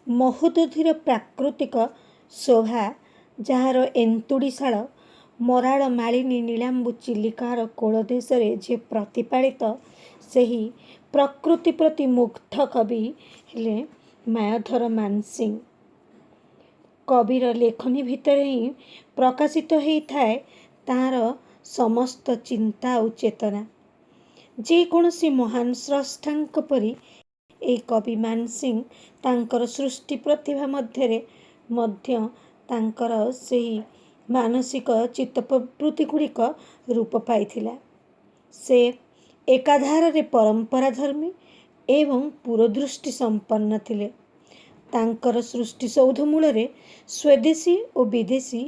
ମହୋଦଧିର ପ୍ରାକୃତିକ ଶୋଭା, ଯାହାର ଏନ୍ତୁଡ଼ିଶାଳ ମରାଳ ମାଳିନୀ ନୀଳାମ୍ବୁ ଚିଲିକାର କୋଳ ଦେଶରେ ଯେ ପ୍ରତିପାଳିତ, ସେହି ପ୍ରକୃତି ପ୍ରତି ମୁଗ୍ଧ କବି ହେଲେ ମାୟାଧର ମାନସିଂହ। କବିର ଲେଖନୀ ଭିତରେ ହିଁ ପ୍ରକାଶିତ ହେଇଥାଏ ତାହାର ସମସ୍ତ ଚିନ୍ତା ଆଉ ଚେତନା। ଯେକୌଣସି ମହାନ ସ୍ରଷ୍ଟାଙ୍କ ପରି ଏହି କବି ମାନସିଂହ ତାଙ୍କର ସୃଷ୍ଟି ପ୍ରତିଭା ମଧ୍ୟରେ ମଧ୍ୟ ତାଙ୍କର ସେହି ମାନସିକ ଚିତ୍ତପ୍ରବୃତ୍ତି ଗୁଡ଼ିକ ରୂପ ପାଇଥିଲା। ସେ ଏକାଧାରରେ ପରମ୍ପରା ଧର୍ମୀ ଏବଂ ପୁରୋଦୃଷ୍ଟି ସମ୍ପନ୍ନ ଥିଲେ। ତାଙ୍କର ସୃଷ୍ଟିସୌଧ ମୂଳରେ ସ୍ୱଦେଶୀ ଓ ବିଦେଶୀ,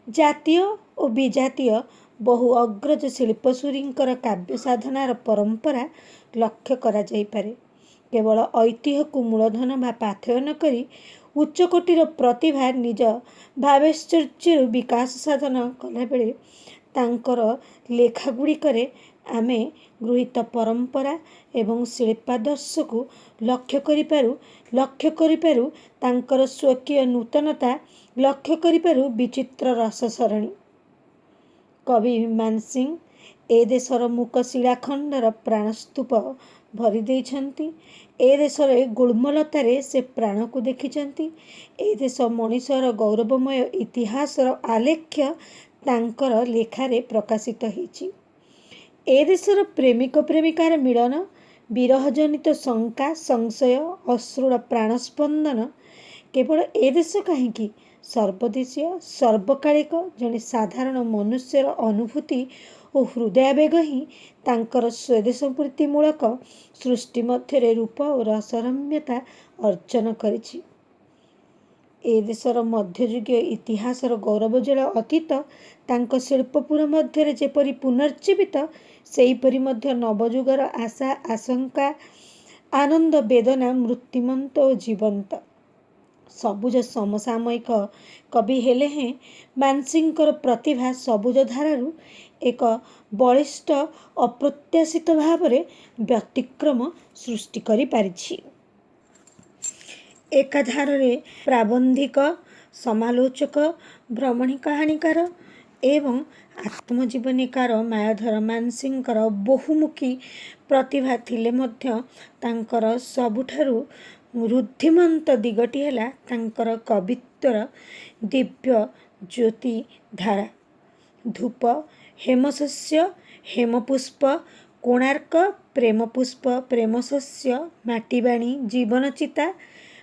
ଜାତୀୟ ଓ ବିଜାତୀୟ ବହୁ ଅଗ୍ରଜ ଶିଳ୍ପଶୂରୀଙ୍କର କାବ୍ୟ ସାଧନାର ପରମ୍ପରା ଲକ୍ଷ୍ୟ କରାଯାଇପାରେ। କେବଳ ଐତିହ୍ୟକୁ ମୂଳଧନ ବା ପାଥେୟ ନ କରି ଉଚ୍ଚକୋଟୀର ପ୍ରତିଭା ନିଜ ଭାବୈଶ୍ୱର୍ଯ୍ୟରୁ ବିକାଶ ସାଧନ କଲାବେଳେ ତାଙ୍କର ଲେଖାଗୁଡ଼ିକରେ ଆମେ ଗୃହୀତ ପରମ୍ପରା ଏବଂ ଶିଳ୍ପାଦର୍ଶକୁ ଲକ୍ଷ୍ୟ କରିପାରୁ ତାଙ୍କର ସ୍ୱକୀୟ ନୂତନତା ଲକ୍ଷ୍ୟ କରିପାରୁ ବିଚିତ୍ର ରସ ସରଣୀ। କବି ମାନସିଂହ ଏ ଦେଶର ମୂକ ଶିଳାଖଣ୍ଡର ପ୍ରାଣସ୍ତୂପ ଭରି ଦେଇଛନ୍ତି। ଏ ଦେଶର ଗୁଳ୍ମଲତାରେ ସେ ପ୍ରାଣକୁ ଦେଖିଛନ୍ତି। ଏ ଦେଶ ମଣିଷର ଗୌରବମୟ ଇତିହାସର ଆଲେଖ୍ୟ ତାଙ୍କର ଲେଖାରେ ପ୍ରକାଶିତ ହେଇଛି। ଏ ଦେଶର ପ୍ରେମିକ ପ୍ରେମିକାର ମିଳନ, ବିରହଜନିତ ଶଙ୍କା ସଂଶୟ, ଅଶ୍ରୁଳ ପ୍ରାଣସ୍ପନ୍ଦନ କେବଳ ଏ ଦେଶ କାହିଁକି, ସର୍ବଦେଶୀୟ ସର୍ବକାଳିକ ଜଣେ ସାଧାରଣ ମନୁଷ୍ୟର ଅନୁଭୂତି ଓ ହୃଦୟାବେଗ ହିଁ ତାଙ୍କର ସ୍ୱଦେଶପ୍ରୀତିମୂଳକ ସୃଷ୍ଟି ମଧ୍ୟରେ ରୂପ ଓ ରସରମ୍ୟତା ଅର୍ଜନ କରିଛି। ଏ ଦେଶର ମଧ୍ୟଯୁଗୀୟ ଇତିହାସର ଗୌରବୋଜ୍ଜ୍ୱଳ ଅତୀତ ତାଙ୍କ ଶିଳ୍ପପୁର ମଧ୍ୟରେ ଯେପରି ପୁନର୍ଜୀବିତ, ସେହିପରି ମଧ୍ୟ ନବଯୁଗର ଆଶା ଆଶଙ୍କା, ଆନନ୍ଦ ବେଦନା ମୂର୍ତ୍ତିମନ୍ତ ଓ ଜୀବନ୍ତ। ସବୁଜ ସମସାମୟିକ କବି ହେଲେ ହେଁ ମାନସିଂହଙ୍କର ପ୍ରତିଭା ସବୁଜ ଧାରାରୁ ଏକ ବଳିଷ୍ଠ ଅପ୍ରତ୍ୟାଶିତ ଭାବରେ ବ୍ୟତିକ୍ରମ ସୃଷ୍ଟି କରିପାରିଛି। ଏକାଧାରରେ ପ୍ରାବନ୍ଧିକ, ସମାଲୋଚକ, ଭ୍ରମଣୀ କାହାଣୀକାର ଏବଂ ଆତ୍ମଜୀବନୀକାର ମାୟାଧର ମାନସିଂହଙ୍କର ବହୁମୁଖୀ ପ୍ରତିଭା ଥିଲେ ମଧ୍ୟ ତାଙ୍କର ସବୁଠାରୁ ଋଦ୍ଧିମନ୍ତ ଦିଗଟି ହେଲା ତାଙ୍କର କବିତ୍ୱର ଦିବ୍ୟ ଜ୍ୟୋତି ଧାରା। ଧୂପ, ହେମଶସ୍ୟ, ହେମପୁଷ୍ପ, କୋଣାର୍କ, ପ୍ରେମପୁଷ୍ପ, ପ୍ରେମଶସ୍ୟ, ମାଟିବାଣୀ, ଜୀବନଚିତା,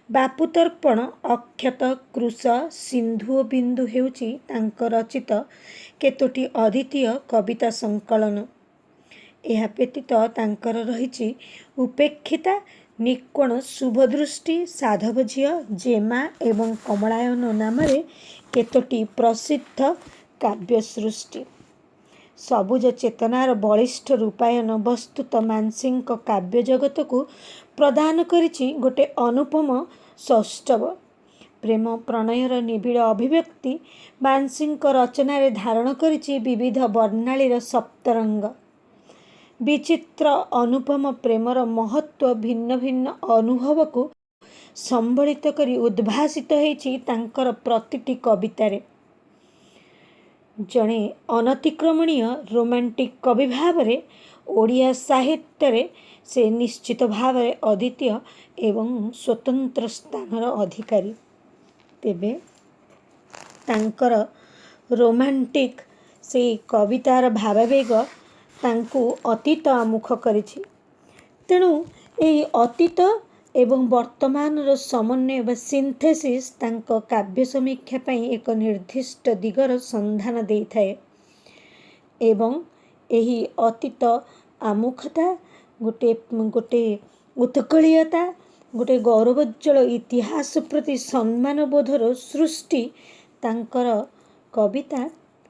ବାପୁତର୍ପଣ, ଅକ୍ଷତ, କୃଶ, ସିନ୍ଧୁ ଓ ବିନ୍ଦୁ ହେଉଛି ତାଙ୍କ ରଚିତ କେତୋଟି ଅଦ୍ୱିତୀୟ କବିତା ସଂକଳନ। ଏହା ବ୍ୟତୀତ ତାଙ୍କର ରହିଛି ଉପେକ୍ଷିତା, ନିକ୍ୱଣ, ଶୁଭଦୃଷ୍ଟି, ସାଧବ ଝିଅ, ଜେମା ଏବଂ କମଳାୟନ ନାମରେ କେତୋଟି ପ୍ରସିଦ୍ଧ କାବ୍ୟସୃଷ୍ଟି। ସବୁଜ ଚେତନାର ବଳିଷ୍ଠ ରୂପାୟନ ବସ୍ତୁତଃ ମାନସିଂହଙ୍କ କାବ୍ୟ ଜଗତକୁ ପ୍ରଦାନ କରିଛି ଗୋଟିଏ ଅନୁପମ ସୌଷ୍ଠବ। ପ୍ରେମ ପ୍ରଣୟର ନିବିଡ଼ ଅଭିବ୍ୟକ୍ତି ମାନସିଂହଙ୍କ ରଚନାରେ ଧାରଣ କରିଛି ବିବିଧ ବର୍ଣ୍ଣାଳୀର ସପ୍ତରଙ୍ଗ। ବିଚିତ୍ର ଅନୁପମ ପ୍ରେମର ମହତ୍ତ୍ୱ ଭିନ୍ନ ଭିନ୍ନ ଅନୁଭବକୁ ସମ୍ବଳିତ କରି ଉଦ୍ଭାସିତ ହେଇଛି ତାଙ୍କର ପ୍ରତିଟି କବିତାରେ। ଜଣେ ଅନତିକ୍ରମଣୀୟ ରୋମାଣ୍ଟିକ କବି ଭାବରେ ଓଡ଼ିଆ ସାହିତ୍ୟରେ ସେ ନିଶ୍ଚିତ ଭାବରେ ଅଦ୍ୱିତୀୟ ଏବଂ ସ୍ୱତନ୍ତ୍ର ସ୍ଥାନର ଅଧିକାରୀ। ତେବେ ତାଙ୍କର ରୋମାଣ୍ଟିକ ସେହି କବିତାର ଭାବାବେଗ ତାଙ୍କୁ ଅତୀତ ଆମୁଖ କରିଛି। ତେଣୁ ଏହି ଅତୀତ ଏବଂ ବର୍ତ୍ତମାନର ସମନ୍ୱୟ ବା ସିନ୍ଥେସିସ୍ ତାଙ୍କ କାବ୍ୟ ସମୀକ୍ଷା ପାଇଁ ଏକ ନିର୍ଦ୍ଦିଷ୍ଟ ଦିଗର ସନ୍ଧାନ ଦେଇଥାଏ ଏବଂ ଏହି ଅତୀତ ଆମୁଖତା ଗୋଟେ ଉତ୍କଳୀୟତା, ଗୋଟେ ଗୌରବୋଜ୍ଜ୍ୱଳ ଇତିହାସ ପ୍ରତି ସମ୍ମାନବୋଧର ସୃଷ୍ଟି ତାଙ୍କର କବିତା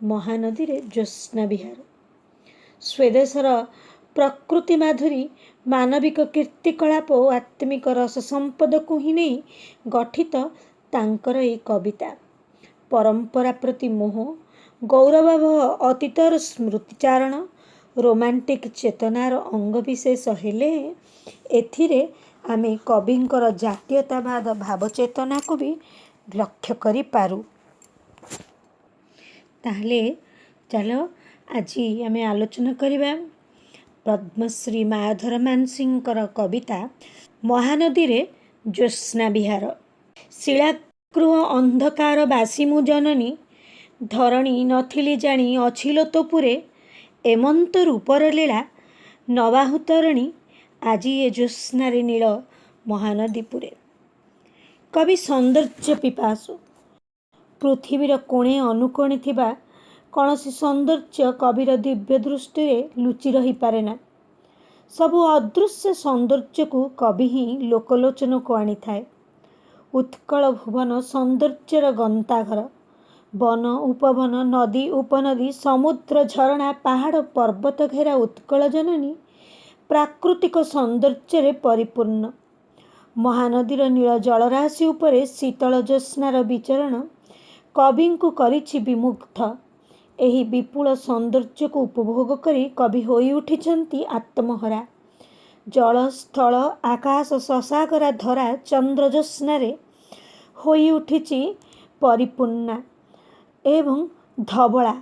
ମହାନଦୀରେ ଜ୍ୟୋତ୍ସ୍ନା ବିହାର। ସ୍ୱଦେଶର ପ୍ରକୃତି ମାଧୁରୀ, ମାନବିକ କୀର୍ତ୍ତିକଳାପ ଓ ଆତ୍ମିକ ରସ ସମ୍ପଦକୁ ହିଁ ନେଇ ଗଠିତ ତାଙ୍କର ଏହି କବିତା। ପରମ୍ପରା ପ୍ରତି ମୋହ, ଗୌରବାବହ ଅତୀତର ସ୍ମୃତିଚାରଣ, ରୋମାଣ୍ଟିକ ଚେତନାର ଅଙ୍ଗବିଶେଷ ହେଲେ ଏଥିରେ आमे कविंकर जातीयतावाद भावचेतना को भी लक्ष्य करि पारू। ताहले चलो आज आमे आलोचना करिबा पद्मश्री मायाधर मानसिंहकर कविता महानदी रे ज्योत्स्ना विहार। शिलागृह अंधकार बासी मु जननी धरणी नथिली जानी अछिलो तो पुरे एमंत रूपर लीला नबाहु तरणी आज ए ज्योत्स्नारे नील महानदी पुरे। कवि सौंदर्य पिपासु पृथ्वीर कोणे अनुकोणे थिबा कौनसी सौंदर्य कविर दिव्य दृष्टि लुचि रही पारे ना। सबु अदृश्य सौंदर्य को कवि ही लोकलोचन को आनी थाए। उत्कल भुवन सौंदर्यर गंताघर वन उपवन नदी उपनदी समुद्र झरणा पहाड़ पर्वत घेरा उत्कल जननी प्राकृतिक सौंदर्य परिपूर्ण। महानदीर नील जलराशि उपरे शीतल ज्योत्स्नार विचरण कवि को करिछि विमुग्ध। एही विपुल सौंदर्य को उपभोग करी कवि होई उठिछन्ति आत्महरा। जल स्थल आकाश ससागरा धरा चंद्र ज्योत्स्नारे होई उठिछि परिपूर्णा एवं धवला।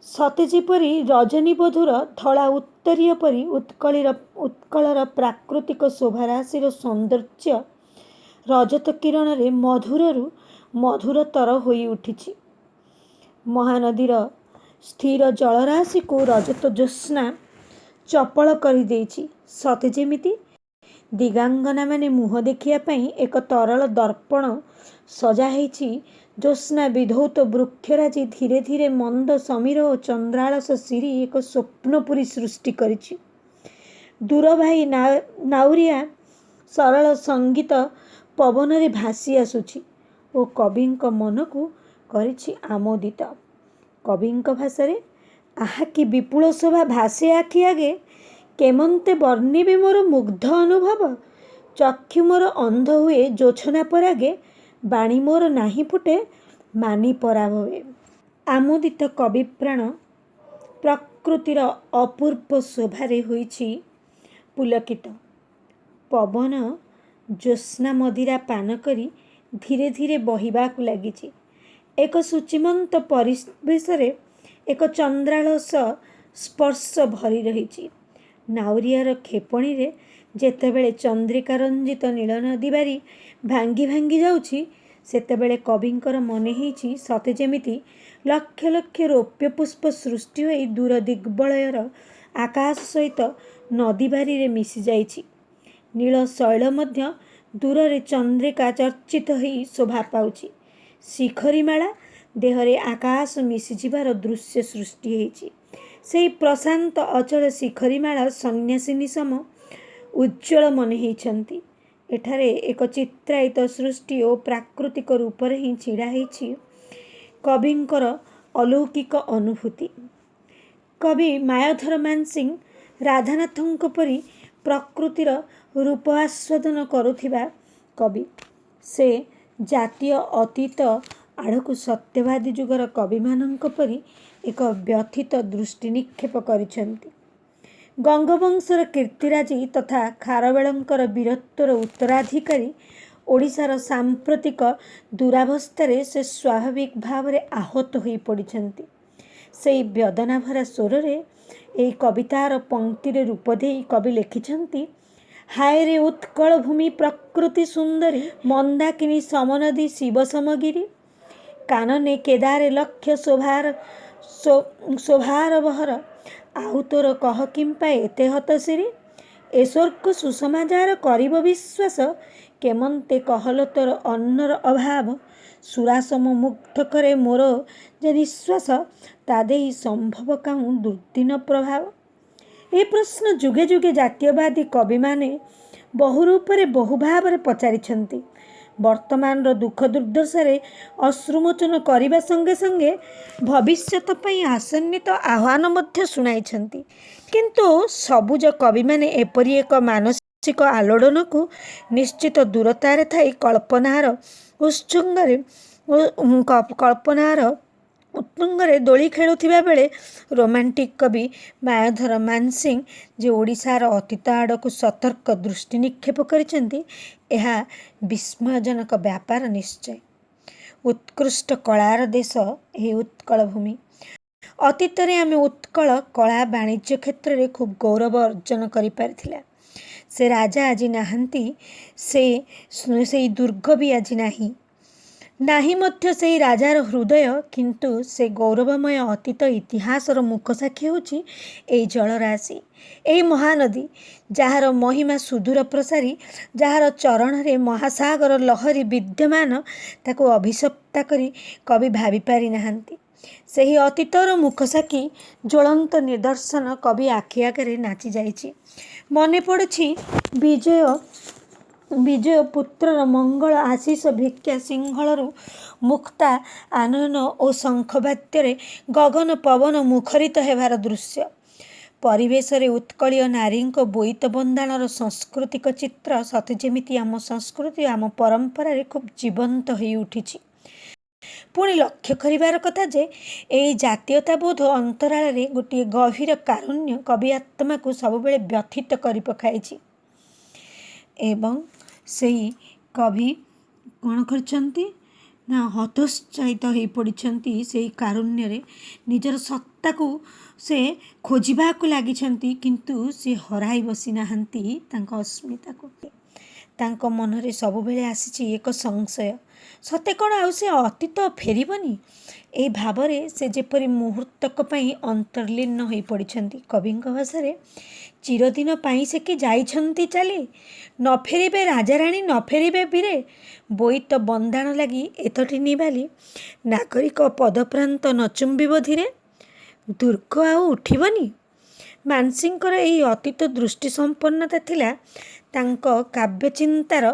सते जेपरि रजनीबधूर धला उत्तरीय परि उत्कलर प्राकृतिक शोभाराशिर सौंदर्य रजत किरण रे मधुररु मधुरतर होई उठिछि। महानदीर स्थिर जलराशि को रजत ज्योत्स्ना चपल करि देइछि। सते जेमिति दिगांगना माने मुह देखिया पई एक तरल दर्पण सजा हेछि। ज्योत्स्ना विधौत वृक्षराजी धीरे धीरे मंद समीर और चंद्रालस सिरी एक स्वप्नपुरी सृष्टि करिछि। दूर भाई नाउरिया सरल संगीत पवन रे भासी आसुछि ओ कविंक मन को करिछि आमोदित। कविंक भाषा रे आहा कि विपुल शोभा भासे आखि आगे केमंते वर्णिबे मोर मुग्ध अनुभव। चक्षु मोर अंध हुए जोछना परागे बाणी मोर नाही फुटे मानी पराभवे। आमोदित कवि प्राण प्रकृतिर अपूर्व शोभारे होइछि पुलकित। पवन ज्योत्स्ना मदिरा पान करी धीरे धीरे बहिबाकु लागिछि। एक सूचिमंत परिवेश एक चंद्रालस स्पर्श भरी रहिछि। नाउरियार खेपणी रे जेतेबेले चंद्रिका रंजित नील नदी बारी भांगी भांगी जाउछि सेतेबेले कविंकर मने हेछि सते जेमिति लक्ष लक्ष रौप्य पुष्प सृष्टि होई दूर दिग्बलयर आकाश सहित नदी बारी रे मिशि जाइछि। नील शैल मध्य दूर रे चंद्रिका चर्चित होई शोभा पाउछि। शिखरीमाला देहरे आकाश मिशि जिबार दृश्य सृष्टि हेछि। सेही प्रशांत अचल शिखरीमाला सन्यासिनी सम उज्ज्वल मने हेइछन्ति। एठारे एक चित्रायित सृष्टि और प्राकृतिक रूप रे ही छिड़ा हेछि कविंकर अलौकिक अनुभूति। कवि मायाधर मानसिंह राधानाथंक परी प्रकृतिर रूप आस्वादन करुथिबा कवि। से जातीय अतीत आड़कु सत्यवादी जुगर कविमानंक परी एक व्यथित दृष्टि निक्षेप करिछन्ति। गंगवंशर कीर्तिराजी तथा खारवेलंकर वीरत्वर उत्तराधिकारी ओडिशार सांप्रतिक दुरावस्थारे से स्वाभाविक भाव में आहत हो पड़िछन्ति। से वेदना भरा स्वर रे एई कवितार पंक्तिर रूप देई कवि लिखिछन्ति हाय रे उत्कल भूमि प्रकृति सुंदरी मंदाकिनी समनदी शिव समगिरी कानने केदारे लक्ष्य शोभार बहर आउ तोर कह किंपा एते हतशिरी ऐश्वर्क सुसमाचार करिब विश्वास केमंते कहल तोर अन्नर अभाव सुरासम मुग्ध करे मोर जे निश्वास तादेही संभव काहूँ दुर्दिन प्रभाव। ए प्रश्न जुगे जुगे जातीयवादी कवि माने बहु रूप रे बहु भाव रे पचारिछन्ति। वर्तमान दुख दुर्दशारे अश्रुमोचन करने संगे संगे भविष्यत पई आसन्नित आह्वान मध्य शुणाइछन्ति। किंतु सबुज कवि माने एपरि एक मानसिक आलोड़न को निश्चित दूरतारे थाई कल्पनार उत्सुंगरे कल्पनार ଉତ୍ତୁଙ୍ଗରେ ଦୋଳି ଖେଳୁଥିବା ବେଳେ ରୋମାଣ୍ଟିକ୍ କବି ମାୟାଧର ମାନସିଂହ ଯେ ଓଡ଼ିଶାର ଅତୀତ ଆଡ଼କୁ ସତର୍କ ଦୃଷ୍ଟି ନିକ୍ଷେପ କରିଛନ୍ତି, ଏହା ବିସ୍ମୟଜନକ ବ୍ୟାପାର ନିଶ୍ଚୟ। ଉତ୍କୃଷ୍ଟ କଳାର ଦେଶ ଏହି ଉତ୍କଳ ଭୂମି। ଅତୀତରେ ଆମେ ଉତ୍କଳ କଳା ବାଣିଜ୍ୟ କ୍ଷେତ୍ରରେ ଖୁବ୍ ଗୌରବ ଅର୍ଜନ କରିପାରିଥିଲା। ସେ ରାଜା ଆଜି ନାହାନ୍ତି, ସେଇ ଦୁର୍ଗ ବି ଆଜି ନାହିଁ ମଧ୍ୟ ସେଇ ରାଜାର ହୃଦୟ। କିନ୍ତୁ ସେ ଗୌରବମୟ ଅତୀତ ଇତିହାସର ମୁଖ ସାକ୍ଷୀ ହେଉଛି ଏଇ ଜଳରାଶି, ଏଇ ମହାନଦୀ, ଯାହାର ମହିମା ସୁଦୂର ପ୍ରସାରୀ, ଯାହାର ଚରଣରେ ମହାସାଗର ଲହରୀ ବିଦ୍ୟମାନ। ତାକୁ ଅଭିଶପ୍ତା କରି କବି ଭାବି ପାରି ନାହାନ୍ତି। ସେହି ଅତୀତର ମୁଖ ସାକ୍ଷୀ ଜ୍ୱଳନ୍ତ ନିଦର୍ଶନ କବି ଆଖି ଆଗରେ ନାଚି ଯାଇଛି। ମନେ ପଡ଼ୁଛି ବିଜୟ ପୁତ୍ରର ମଙ୍ଗଳ ଆଶିଷ ଭିକ୍ଷା ସିଂହଳରୁ ମୁକ୍ତା ଆନୟନ ଓ ଶଙ୍ଖବାଦ୍ୟରେ ଗଗନ ପବନ ମୁଖରିତ ହେବାର ଦୃଶ୍ୟ। ପରିବେଶରେ ଉତ୍କଳୀୟ ନାରୀଙ୍କ ବୋଇତ ବନ୍ଦାଣର ସାଂସ୍କୃତିକ ଚିତ୍ର ସତେ ଯେମିତି ଆମ ସଂସ୍କୃତି, ଆମ ପରମ୍ପରାରେ ଖୁବ୍ ଜୀବନ୍ତ ହୋଇ ଉଠିଛି। ପୁଣି ଲକ୍ଷ୍ୟ କରିବାର କଥା ଯେ ଏହି ଜାତୀୟତାବୋଧ ଅନ୍ତରାଳରେ ଗୋଟିଏ ଗଭୀର କାରୁଣ୍ୟ କବି ଆତ୍ମାକୁ ସବୁବେଳେ ବ୍ୟଥିତ କରି ପକାଇଛି। ଏବଂ ସେଇ କବି କ'ଣ କରିଛନ୍ତି ନା ହତୋତ୍ସାହିତ ହୋଇ ପଡ଼ିଛନ୍ତି। ସେଇ କାରୁଣ୍ୟରେ ନିଜର ସତ୍ତାକୁ ସେ ଖୋଜିବାକୁ ଲାଗିଛନ୍ତି, କିନ୍ତୁ ସେ ହରାଇ ବସିନାହାନ୍ତି ତାଙ୍କ ଅସ୍ମିତାକୁ। ତାଙ୍କ ମନରେ ସବୁବେଳେ ଆସିଛି ଏକ ସଂଶୟ, ସତେ କ'ଣ ଆଉ ସେ ଅତୀତ ଫେରିବନି? ଏହି ଭାବରେ ସେ ଯେପରି ମୁହୂର୍ତ୍ତକ ପାଇଁ ଅନ୍ତର୍ଲୀନ ହୋଇ ପଡ଼ିଛନ୍ତି। କବିଙ୍କ ଭାଷାରେ, ଚିରଦିନ ପାଇଁ ସେ କି ଯାଇଛନ୍ତି ଚାଲି, ନ ଫେରିବେ ରାଜାରାଣୀ, ନ ଫେରିବେ ବୀରେ, ବୋଇତ ବନ୍ଦାଣ ଲାଗି ଏତଟି ନିବାଲି, ନାଗରିକ ପଦପ୍ରାନ୍ତ ନ ଚୁମ୍ବିବ ଧୀରେ, ଦୁର୍ଗ ଆଉ ଉଠିବନି। ମାନସିଂହଙ୍କର ଏହି ଅତୀତ ଦୃଷ୍ଟି ସମ୍ପନ୍ନତା ଥିଲା ତାଙ୍କ କାବ୍ୟଚିନ୍ତାର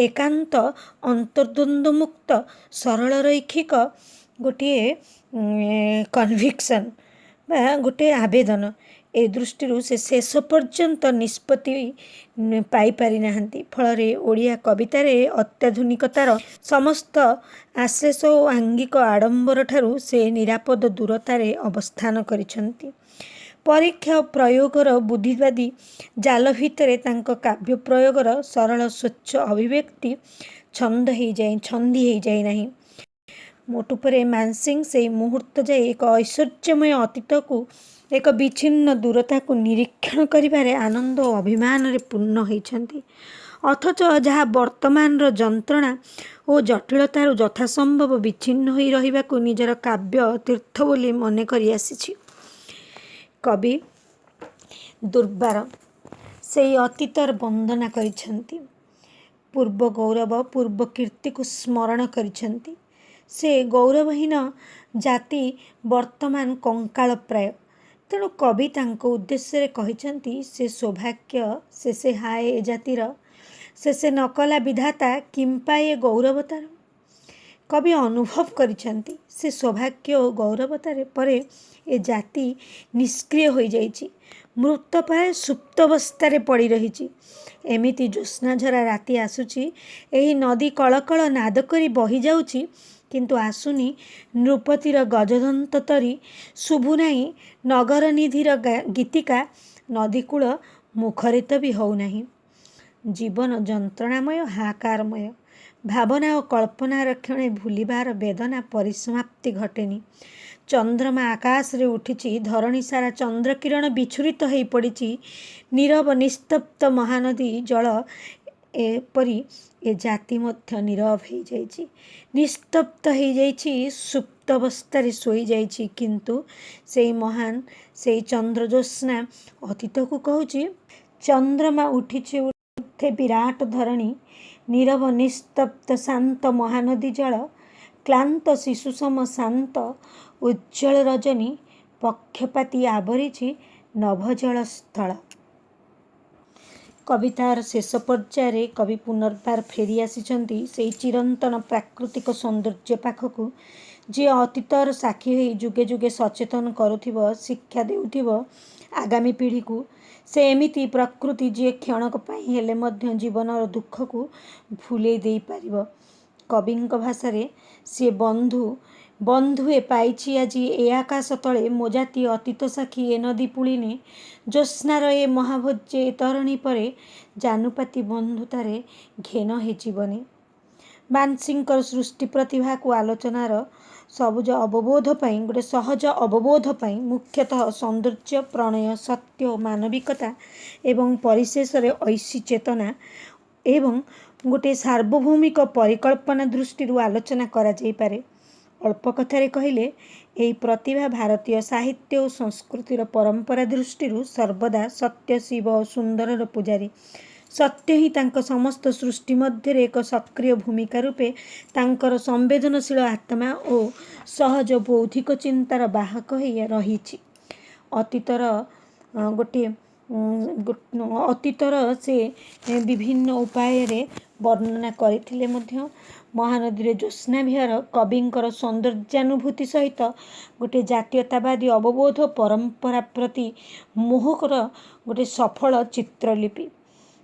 ଏକାନ୍ତ ଅନ୍ତର୍ଦ୍ୱନ୍ଦ୍ୱମୁକ୍ତ ସରଳ ରୈଖିକ ଗୋଟିଏ କନଭିକ୍ସନ୍ ବା ଗୋଟିଏ ଆବେଦନ। ଏ ଦୃଷ୍ଟିରୁ ସେ ଶେଷ ପର୍ଯ୍ୟନ୍ତ ନିଷ୍ପତ୍ତି ପାଇପାରି ନାହାନ୍ତି। ଫଳରେ ଓଡ଼ିଆ କବିତାରେ ଅତ୍ୟାଧୁନିକତାର ସମସ୍ତ ଆଶ୍ଲେଷ ଓ ଆଙ୍ଗିକ ଆଡ଼ମ୍ବରଠାରୁ ସେ ନିରାପଦ ଦୂରତାରେ ଅବସ୍ଥାନ କରିଛନ୍ତି। ପରୀକ୍ଷା ଓ ପ୍ରୟୋଗର ବୁଦ୍ଧିବାଦୀ ଜାଲ ଭିତରେ ତାଙ୍କ କାବ୍ୟ ପ୍ରୟୋଗର ସରଳ ସ୍ୱଚ୍ଛ ଅଭିବ୍ୟକ୍ତି ଛନ୍ଦି ହେଇଯାଇ ନାହିଁ। ମୋଟ ଉପରେ ମାନସିଂହ ସେହି ମୁହୂର୍ତ୍ତ ଯାଏ ଏକ ଐଶ୍ୱର୍ଯ୍ୟମୟ ଅତୀତକୁ, ଏକ ବିଚ୍ଛିନ୍ନ ଦୂରତାକୁ ନିରୀକ୍ଷଣ କରିବାରେ ଆନନ୍ଦ ଓ ଅଭିମାନରେ ପୂର୍ଣ୍ଣ ହୋଇଛନ୍ତି। ଅଥଚ ଯାହା ବର୍ତ୍ତମାନର ଯନ୍ତ୍ରଣା ଓ ଜଟିଳତାରୁ ଯଥାସମ୍ଭବ ବିଚ୍ଛିନ୍ନ ହୋଇ ରହିବାକୁ ନିଜର କାବ୍ୟ ତୀର୍ଥ ବୋଲି ମନେ କରି ଆସିଛି। କବି ଦୁର୍ବାର ସେହି ଅତୀତର ବନ୍ଦନା କରିଛନ୍ତି, ପୂର୍ବ ଗୌରବ, ପୂର୍ବ କୀର୍ତ୍ତିକୁ ସ୍ମରଣ କରିଛନ୍ତି। ସେ ଗୌରବହୀନ ଜାତି ବର୍ତ୍ତମାନ କଙ୍କାଳପ୍ରାୟ। ତେଣୁ କବି ତାଙ୍କ ଉଦ୍ଦେଶ୍ୟରେ କହିଛନ୍ତି, ସେ ସୌଭାଗ୍ୟ ଶେଷେ ହାୟ ଏ ଜାତିର, ଶେଷେ ନକଲା ବିଧାତା କିମ୍ପା ଏ ଗୌରବତାର। କବି ଅନୁଭବ କରିଛନ୍ତି, ସେ ସୌଭାଗ୍ୟ ଓ ଗୌରବତାରେ ପରେ ଏ ଜାତି ନିଷ୍କ୍ରିୟ ହୋଇଯାଇଛି, ମୃତପ୍ରାୟ ସୁପ୍ତାବସ୍ଥାରେ ପଡ଼ି ରହିଛି। ଏମିତି ଜ୍ୟୋତ୍ସ୍ନାଝରା ରାତି ଆସୁଛି, ଏହି ନଦୀ କଳକଳ ନାଦ କରି ବହିଯାଉଛି, କିନ୍ତୁ ଆସୁନି ନୃପତିର ଗଜଦନ୍ତ ତରୀ, ଶୁଭୁନାହିଁ ନଗରନିଧିର ଗୀତିକା, ନଦୀକୂଳ ମୁଖରିତ ବି ହେଉନାହିଁ। ଜୀବନ ଯନ୍ତ୍ରଣାମୟ, ହାହାକାରମୟ। ଭାବନା ଓ କଳ୍ପନାର କ୍ଷଣେ ଭୁଲିବାର ବେଦନା ପରିସମାପ୍ତି ଘଟେନି। ଚନ୍ଦ୍ରମା ଆକାଶରେ ଉଠିଛି, ଧରଣୀ ସାରା ଚନ୍ଦ୍ରକିରଣ ବିଚ୍ଛୁରିତ ହୋଇ ପଡ଼ିଛି। ନୀରବ ନିସ୍ତବ୍ଧ ମହାନଦୀ ଜଳ ଏପରି ଏ ଜାତି ମଧ୍ୟ ନୀରବ ହୋଇଯାଇଛି, ନିସ୍ତବ୍ଧ ହୋଇଯାଇଛି, ସୁପ୍ତାବସ୍ଥାରେ ଶୋଇଯାଇଛି। କିନ୍ତୁ ସେଇ ମହାନ, ସେଇ ଚନ୍ଦ୍ରଜ୍ୟୋତ୍ସ୍ନା ଅତୀତକୁ କହୁଛି, ଚନ୍ଦ୍ରମା ଉଠିଛି ଊର୍ଦ୍ଧ୍ୱେ ବିରାଟ ଧରଣୀ, ନୀରବ ନିସ୍ତବ୍ଧ ଶାନ୍ତ ମହାନଦୀ ଜଳ, କ୍ଳାନ୍ତ ଶିଶୁସମ ଶାନ୍ତ ଉଜ୍ଜ୍ୱଳ ରଜନୀ, ପକ୍ଷପାତୀ ଆବରିଛି ନଭଜଳ ସ୍ଥଳ। କବିତାର ଶେଷ ପର୍ଯ୍ୟାୟରେ କବି ପୁନର୍ବାର ଫେରି ଆସିଛନ୍ତି ସେହି ଚିରନ୍ତନ ପ୍ରାକୃତିକ ସୌନ୍ଦର୍ଯ୍ୟ ପାଖକୁ, ଯିଏ ଅତୀତର ସାକ୍ଷୀ ହୋଇ ଯୁଗେ ଯୁଗେ ସଚେତନ କରୁଥିବ, ଶିକ୍ଷା ଦେଉଥିବ ଆଗାମୀ ପିଢ଼ିକୁ। ସେ ଏମିତି ପ୍ରକୃତି, ଯିଏ କ୍ଷଣକ ପାଇଁ ହେଲେ ମଧ୍ୟ ଜୀବନର ଦୁଃଖକୁ ଭୁଲେଇ ଦେଇପାରିବ। କବିଙ୍କ ଭାଷାରେ, ସିଏ ବନ୍ଧୁ ବନ୍ଧୁଏ ପାଇଛି ଆଜି ଏ ଆକାଶ ତଳେ, ମୋ ଜାତି ଅତୀତ ସାକ୍ଷୀ ଏ ନଦୀ ପୁଳିନେ, ଜ୍ୟୋତ୍ସ୍ନାର ଏ ମହାଭୋଜ୍ୟ ଏ ତରଣୀ ପରେ, ଜାନୁପାତି ବନ୍ଧୁତାରେ ଘେନ ହେ ଜୀବନେ। ମାନସିଂଙ୍କର ସୃଷ୍ଟି ପ୍ରତିଭାକୁ ଆଲୋଚନାର ସବୁଜ ଅବବୋଧ ପାଇଁ, ଗୋଟେ ସହଜ ଅବବୋଧ ପାଇଁ, ମୁଖ୍ୟତଃ ସୌନ୍ଦର୍ଯ୍ୟ, ପ୍ରଣୟ, ସତ୍ୟ ଓ ମାନବିକତା ଏବଂ ପରିଶେଷରେ ଐଶୀ ଚେତନା ଏବଂ ଗୋଟିଏ ସାର୍ବଭୌମିକ ପରିକଳ୍ପନା ଦୃଷ୍ଟିରୁ ଆଲୋଚନା କରାଯାଇପାରେ। ଅଳ୍ପ କଥାରେ କହିଲେ, ଏହି ପ୍ରତିଭା ଭାରତୀୟ ସାହିତ୍ୟ ଓ ସଂସ୍କୃତିର ପରମ୍ପରା ଦୃଷ୍ଟିରୁ ସର୍ବଦା ସତ୍ୟ, ଶିବ ଓ ସୁନ୍ଦରର ପୂଜାରୀ। ସତ୍ୟ ହିଁ ତାଙ୍କ ସମସ୍ତ ସୃଷ୍ଟି ମଧ୍ୟରେ ଏକ ସକ୍ରିୟ ଭୂମିକା ରୂପେ ତାଙ୍କର ସମ୍ବେଦନଶୀଳ ଆତ୍ମା ଓ ସହଜ ବୌଦ୍ଧିକ ଚିନ୍ତାର ବାହକ ହୋଇ ରହିଛି। ଅତୀତର ସେ ବିଭିନ୍ନ ଉପାୟରେ ବର୍ଣ୍ଣନା କରିଥିଲେ ମଧ୍ୟ ମହାନଦୀରେ ଜ୍ୟୋତ୍ସ୍ନା ବିହାର କବିଙ୍କର ସୌନ୍ଦର୍ଯ୍ୟାନୁଭୂତି ସହିତ ଗୋଟିଏ ଜାତୀୟତାବାଦୀ ଅବବୋଧ, ପରମ୍ପରା ପ୍ରତି ମୋହର ଗୋଟିଏ ସଫଳ ଚିତ୍ରଲିପି।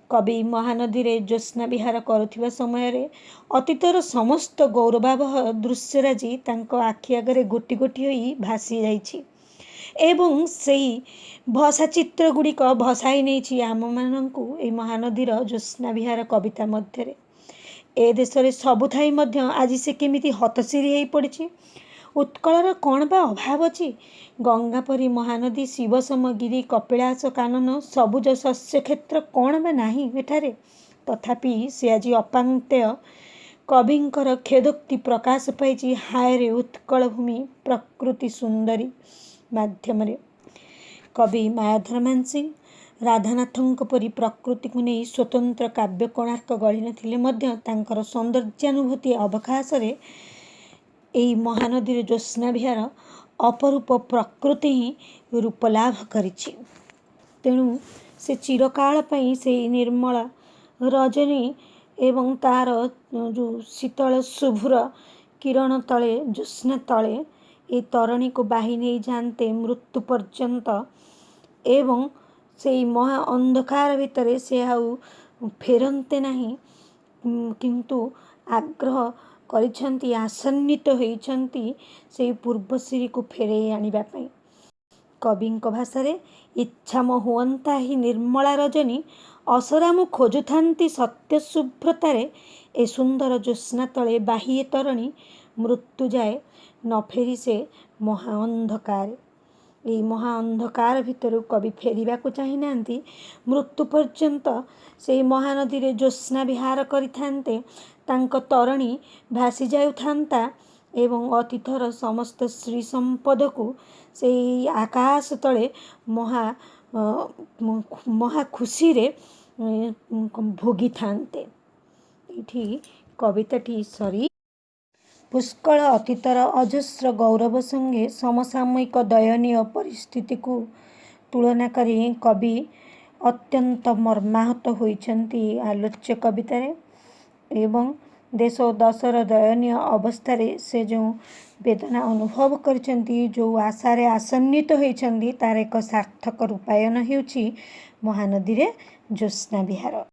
କବି ମହାନଦୀରେ ଜ୍ୟୋତ୍ସ୍ନା ବିହାର କରୁଥିବା ସମୟରେ ଅତୀତର ସମସ୍ତ ଗୌରବାବହ ଦୃଶ୍ୟରାଜି ତାଙ୍କ ଆଖି ଆଗରେ ଗୋଟି ଗୋଟି ହୋଇ ଭାସି ଯାଇଛି ଏବଂ ସେହି ଭସା ଚିତ୍ରଗୁଡ଼ିକ ଭସାଇ ନେଇଛି ଆମମାନଙ୍କୁ ଏହି ମହାନଦୀର ଜ୍ୟୋତ୍ସ୍ନା ବିହାର କବିତା ମଧ୍ୟରେ। ଏ ଦେଶରେ ସବୁ ଥାଇ ମଧ୍ୟ ଆଜି ସେ କେମିତି ହତଶିରୀ ହୋଇ ପଡ଼ିଛି। ଉତ୍କଳର କ'ଣ ବା ଅଭାବ ଅଛି? ଗଙ୍ଗା ପରି ମହାନଦୀ, ଶିବସମ ଗିରି, କପିଳାସ କାନନ, ସବୁଜ ଶସ୍ୟକ୍ଷେତ୍ର କ'ଣ ବା ନାହିଁ ଏଠାରେ? ତଥାପି ସେ ଆଜି ଅପାଂକ୍ତେୟ କବିଙ୍କର ଖେଦୋକ୍ତି ପ୍ରକାଶ ପାଇଛି ହାୟରେ ଉତ୍କଳ ଭୂମି ପ୍ରକୃତି ସୁନ୍ଦରୀ ମାଧ୍ୟମରେ। କବି ମାୟାଧର ମାନସିଂହ ରାଧାନାଥଙ୍କ ପରି ପ୍ରକୃତିକୁ ନେଇ ସ୍ୱତନ୍ତ୍ର କାବ୍ୟ କୋଣାର୍କ ଗଢ଼ି ନଥିଲେ ମଧ୍ୟ ତାଙ୍କର ସୌନ୍ଦର୍ଯ୍ୟାନୁଭୂତି ଅବକାଶରେ ଏହି ମହାନଦୀର ଜ୍ୟୋତ୍ସ୍ନା ବିହାର ଅପରୂପ ପ୍ରକୃତି ହିଁ ରୂପଲାଭ କରିଛି। ତେଣୁ ସେ ଚିରକାଳ ପାଇଁ ସେହି ନିର୍ମଳ ରଜନୀ ଏବଂ ତା'ର ଯେଉଁ ଶୀତଳ ଶୁଭ୍ର କିରଣ ତଳେ, ଜ୍ୟୋତ୍ସ୍ନା ତଳେ ଏହି ତରଣୀକୁ ବାହି ନେଇ ଯାଆନ୍ତେ ମୃତ୍ୟୁ ପର୍ଯ୍ୟନ୍ତ ଏବଂ ସେହି ମହା ଅନ୍ଧକାର ଭିତରେ ସେ ଆଉ ଫେରନ୍ତେ ନାହିଁ, କିନ୍ତୁ ଆଗ୍ରହ କରିଛନ୍ତି, ଆଶାନ୍ୱିତ ହୋଇଛନ୍ତି ସେହି ପୂର୍ବଶ୍ରୀକୁ ଫେରାଇ ଆଣିବା ପାଇଁ। କବିଙ୍କ ଭାଷାରେ, ଇଚ୍ଛା ମୋ ହୁଅନ୍ତା ଏହି ନିର୍ମଳା ରଜନୀ, ଅସରାମ ଖୋଜୁଥାନ୍ତି ସତ୍ୟ ଶୁଭ୍ରତାରେ, ଏ ସୁନ୍ଦର ଜ୍ୟୋତ୍ସ୍ନା ତଳେ ବାହି ଏ ତରଣୀ, ମୃତ୍ୟୁ ଯାଏ ନ ଫେରି ସେ ମହା ଅନ୍ଧକାରେ। ଏହି ମହା ଅନ୍ଧକାର ଭିତରୁ କବି ଫେରିବାକୁ ଚାହିଁନାହାନ୍ତି। ମୃତ୍ୟୁ ପର୍ଯ୍ୟନ୍ତ ସେହି ମହାନଦୀରେ ଜ୍ୟୋତ୍ସ୍ନା ବିହାର କରିଥାନ୍ତେ, ତାଙ୍କ ତରଣୀ ଭାସି ଯାଉଥାନ୍ତା ଏବଂ ଅତୀତର ସମସ୍ତ ଶ୍ରୀ ସମ୍ପଦକୁ ସେହି ଆକାଶ ତଳେ ମହା ଖୁସିରେ ଭୋଗିଥାନ୍ତେ। ଏଇଠି କବିତାଟି ସରି ପୁଷ୍କଳ ଅତୀତର ଅଜସ୍ର ଗୌରବ ସଙ୍ଗେ ସମସାମୟିକ ଦୟନୀୟ ପରିସ୍ଥିତିକୁ ତୁଳନା କରି କବି ଅତ୍ୟନ୍ତ ମର୍ମାହତ ହୋଇଛନ୍ତି ଆଲୋଚ୍ୟ କବିତାରେ ଏବଂ ଦେଶ ଓ ଦଶର ଦୟନୀୟ ଅବସ୍ଥାରେ ସେ ଯେଉଁ ବେଦନା ଅନୁଭବ କରିଛନ୍ତି, ଯେଉଁ ଆଶାରେ ଆଶାନ୍ୱିତ ହୋଇଛନ୍ତି, ତା'ର ଏକ ସାର୍ଥକ ରୂପାୟନ ହେଉଛି ମହାନଦୀରେ ଜ୍ୟୋତ୍ସ୍ନା ବିହାର।